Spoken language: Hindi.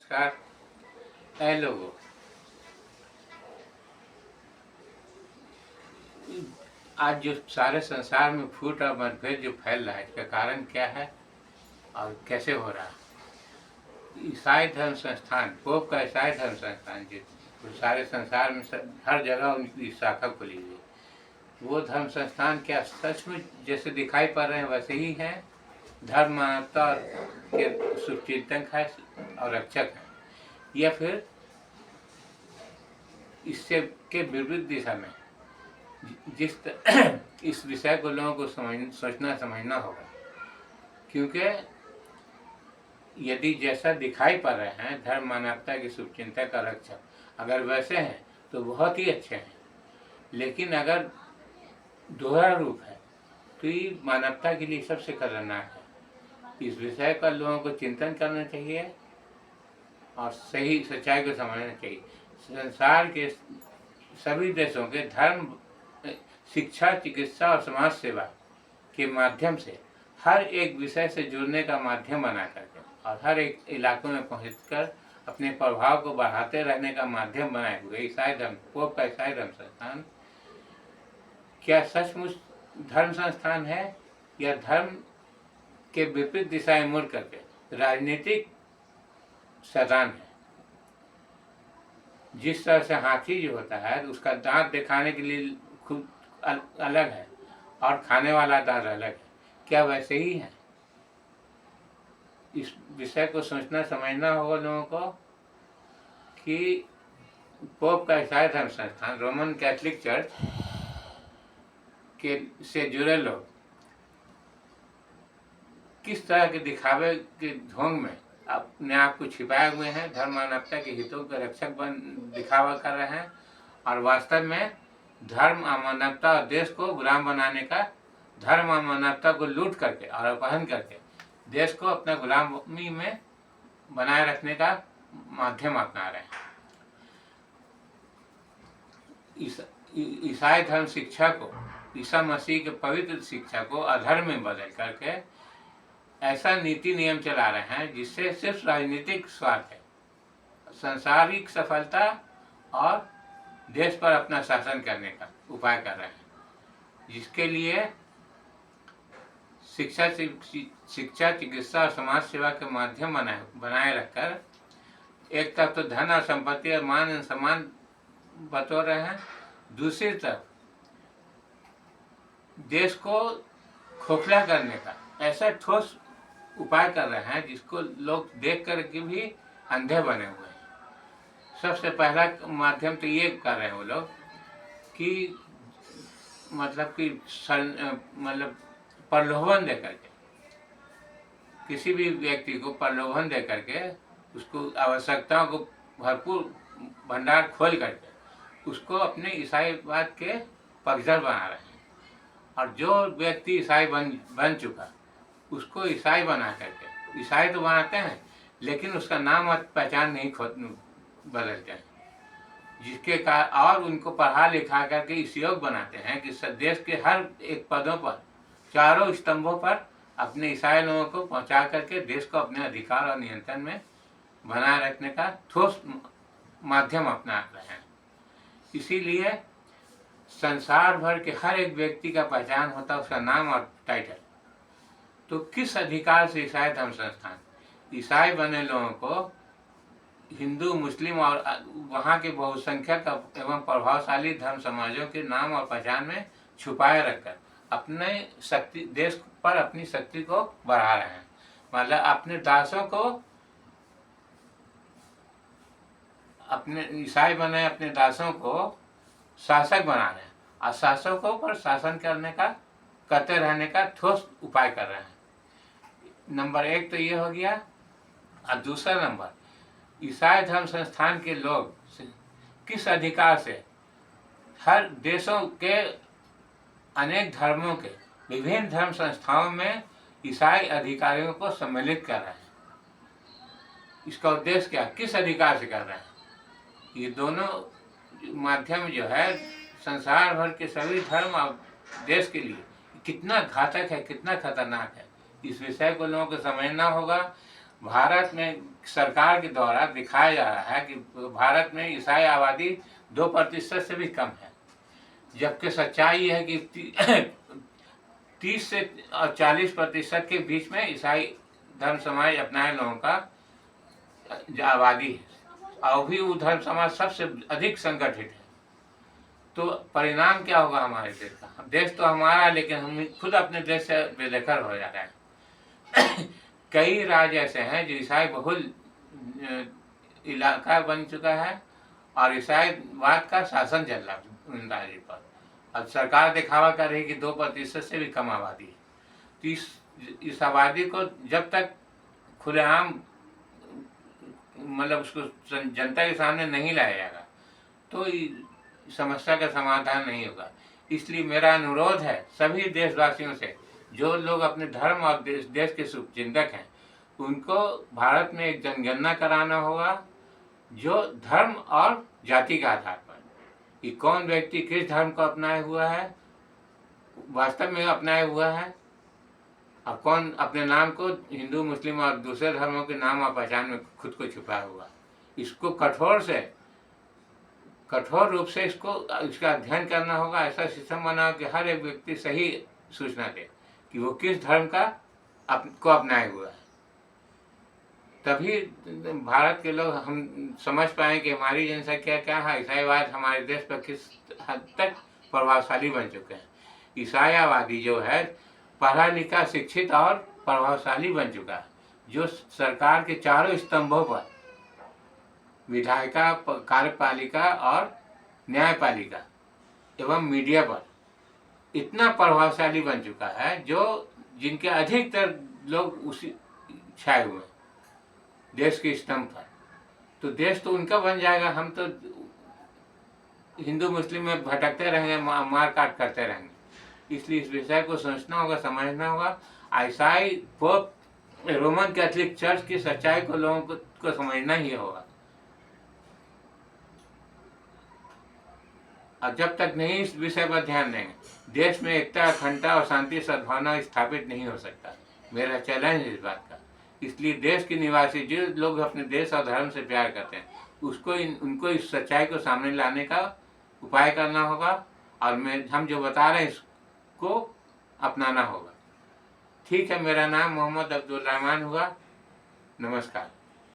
नमस्कार। ऐ लोगों, आज जो सारे संसार में फूट और मतभेद जो फैल रहा है, इसका कारण क्या है और कैसे हो रहा है? ईसाई धर्म संस्थान, पोप का ईसाई धर्म संस्थान जो सारे संसार में हर जगह उनकी शाखा खुली हुई है, वो धर्म संस्थान क्या सच में जैसे दिखाई पड़ रहे हैं वैसे ही हैं? धर्म मानवता के शुभचिंतक है और रक्षक है, या फिर इससे के विपरीत दिशा में? जिस इस विषय को लोगों को सोचना समझना होगा, क्योंकि यदि जैसा दिखाई पड़ रहे हैं धर्म मानवता की शुभचिंतक का रक्षक, अगर वैसे हैं तो बहुत ही अच्छे हैं, लेकिन अगर दोहरा रूप है तो ये मानवता के लिए सबसे खतरनाक है। इस विषय का लोगों को चिंतन करना चाहिए और सही सच्चाई को समझना चाहिए। संसार के सभी देशों के धर्म, शिक्षा, चिकित्सा और समाज सेवा के माध्यम से हर एक विषय से जुड़ने का माध्यम बना करके और हर एक इलाकों में पहुंचकर अपने प्रभाव को बढ़ाते रहने का माध्यम बनाए हुए ईसाई धर्म, पोप का ईसाई धर्म संस्थान क्या सचमुच धर्म संस्थान है, या धर्म के विपरीत दिशाएं मुड़ करके राजनीतिक शैतान है? जिस तरह से हाथी जो होता है उसका दांत दिखाने के लिए खुद अलग है और खाने वाला दांत अलग है, क्या वैसे ही है? इस विषय को सोचना समझना होगा लोगों को कि पोप का ईसाई धर्म संस्थान, रोमन कैथोलिक चर्च के से जुड़े लोग किस तरह के दिखावे के ढोंग में अपने आप को छिपाए हुए हैं, धर्म मानवता के हितों के रक्षक बन दिखावा कर रहे हैं, और वास्तव में धर्म और मानवता और देश को गुलाम बनाने का, धर्म और मानवता को लूट करके और अपहरण करके देश को अपना गुलामी में बनाए रखने का माध्यम अपना रहे हैं। ईसाई धर्म शिक्षा को, ईसा मसीह के पवित्र शिक्षा को अधर्म में बदल करके ऐसा नीति नियम चला रहे हैं जिससे सिर्फ राजनीतिक स्वार्थ है, सांसारिक सफलता और देश पर अपना शासन करने का उपाय कर रहे हैं, जिसके लिए शिक्षा, चिकित्सा और समाज सेवा के माध्यम बनाए रखकर एक तरफ तो धन और संपत्ति और मान सम्मान बटोर रहे हैं, दूसरी तरफ देश को खोखला करने का ऐसा ठोस उपाय कर रहे हैं जिसको लोग देख कर के भी अंधे बने हुए हैं। सबसे पहला माध्यम तो ये कर रहे हैं वो लोग कि मतलब प्रलोभन दे करके, किसी भी व्यक्ति को प्रलोभन दे करके उसको आवश्यकताओं को भरपूर भंडार खोल करके उसको अपने ईसाईवाद के पक्षधर बना रहे हैं, और जो व्यक्ति ईसाई बन चुका उसको ईसाई बना करके, ईसाई तो बनाते हैं लेकिन उसका नाम और पहचान नहीं बदलते हैं, जिसके कारण और उनको पढ़ा लिखा करके इस योग बनाते हैं कि देश के हर एक पदों पर, चारों स्तंभों पर अपने ईसाई लोगों को पहुंचा करके देश को अपने अधिकार और नियंत्रण में बनाए रखने का ठोस माध्यम अपना रहे हैं। इसीलिए संसार भर के हर एक व्यक्ति का पहचान होता है उसका नाम और टाइटल। तो किस अधिकार से ईसाई धर्म संस्थान ईसाई बने लोगों को हिंदू, मुस्लिम और वहाँ के बहुसंख्यक एवं प्रभावशाली धर्म समाजों के नाम और पहचान में छुपाए रखकर अपने शक्ति, देश पर अपनी शक्ति को बढ़ा रहे हैं? मतलब अपने दासों को, अपने ईसाई बने अपने दासों को शासक बना रहे हैं और शासकों पर शासन करते रहने का ठोस उपाय कर रहे हैं। नंबर एक तो ये हो गया, और दूसरा नंबर, ईसाई धर्म संस्थान के लोग किस अधिकार से हर देशों के अनेक धर्मों के विभिन्न धर्म संस्थाओं में ईसाई अधिकारियों को सम्मिलित कर रहे हैं? इसका उद्देश्य क्या, किस अधिकार से कर रहे हैं? ये दोनों माध्यम जो है संसार भर के सभी धर्म और देश के लिए कितना घातक है, कितना खतरनाक है, इस विषय को लोगों को समझना होगा। भारत में सरकार के द्वारा दिखाया जा रहा है कि भारत में ईसाई आबादी 2% से भी कम है, जबकि सच्चाई है कि 30 से 40% के बीच में ईसाई धर्म समाज अपनाए लोगों का आबादी है, और भी वो धर्म समाज सबसे अधिक संगठित है। तो परिणाम क्या होगा हमारे देश का? देश तो हमारा है, लेकिन हम खुद अपने देश से बेदखल हो जा रहे हैं। कई राज्य ऐसे हैं जो ईसाई बहुल इलाका बन चुका है और ईसाईवाद का शासन चल रहा है उन राज्यों पर। अब सरकार दिखावा कर रही है कि 2% से भी कम आबादी है। तो इस आबादी को जब तक खुलेआम मतलब उसको जनता के सामने नहीं लाया जाएगा तो समस्या का समाधान नहीं होगा। इसलिए मेरा अनुरोध है सभी देशवासियों से, जो लोग अपने धर्म और देश के शुभचिंतक हैं, उनको भारत में एक जनगणना कराना होगा जो धर्म और जाति के आधार पर, कि कौन व्यक्ति किस धर्म को अपनाए हुआ है, वास्तव में अपनाए हुआ है, और कौन अपने नाम को हिंदू, मुस्लिम और दूसरे धर्मों के नाम और पहचान में खुद को छुपाया हुआ। इसको कठोर रूप से इसका अध्ययन करना होगा। ऐसा सिस्टम बनाओ कि हर एक व्यक्ति सही सूचना दे कि वो किस धर्म को अपनाए हुआ है। तभी भारत के लोग हम समझ पाए कि हमारी जनसंख्या क्या है, ईसाईवाद हमारे देश पर किस हद तक प्रभावशाली बन चुके हैं। ईसाईवादी जो है पढ़ा लिखा, शिक्षित और प्रभावशाली बन चुका है, जो सरकार के चारों स्तंभों पर, विधायिका, कार्यपालिका और न्यायपालिका एवं मीडिया पर इतना प्रभावशाली बन चुका है, जो जिनके अधिकतर लोग उसी छाए हुए हैं देश के स्तंभ पर। तो देश तो उनका बन जाएगा, हम तो हिंदू मुस्लिम में भटकते रहेंगे, मार काट करते रहेंगे। इसलिए इस विषय को सोचना होगा, समझना होगा। ईसाई पोप रोमन कैथोलिक चर्च की सच्चाई को लोगों को समझना ही होगा। और जब तक नहीं इस विषय पर ध्यान देंगे, देश में एकता, अखंडता और शांति सद्भावना स्थापित नहीं हो सकता। मेरा चैलेंज है इस बात का। इसलिए देश के निवासी जो लोग अपने देश और धर्म से प्यार करते हैं, उनको इस सच्चाई को सामने लाने का उपाय करना होगा, और हम जो बता रहे हैं इसको अपनाना होगा। ठीक है, मेरा नाम मोहम्मद अब्दुल रहमान हुआ। नमस्कार।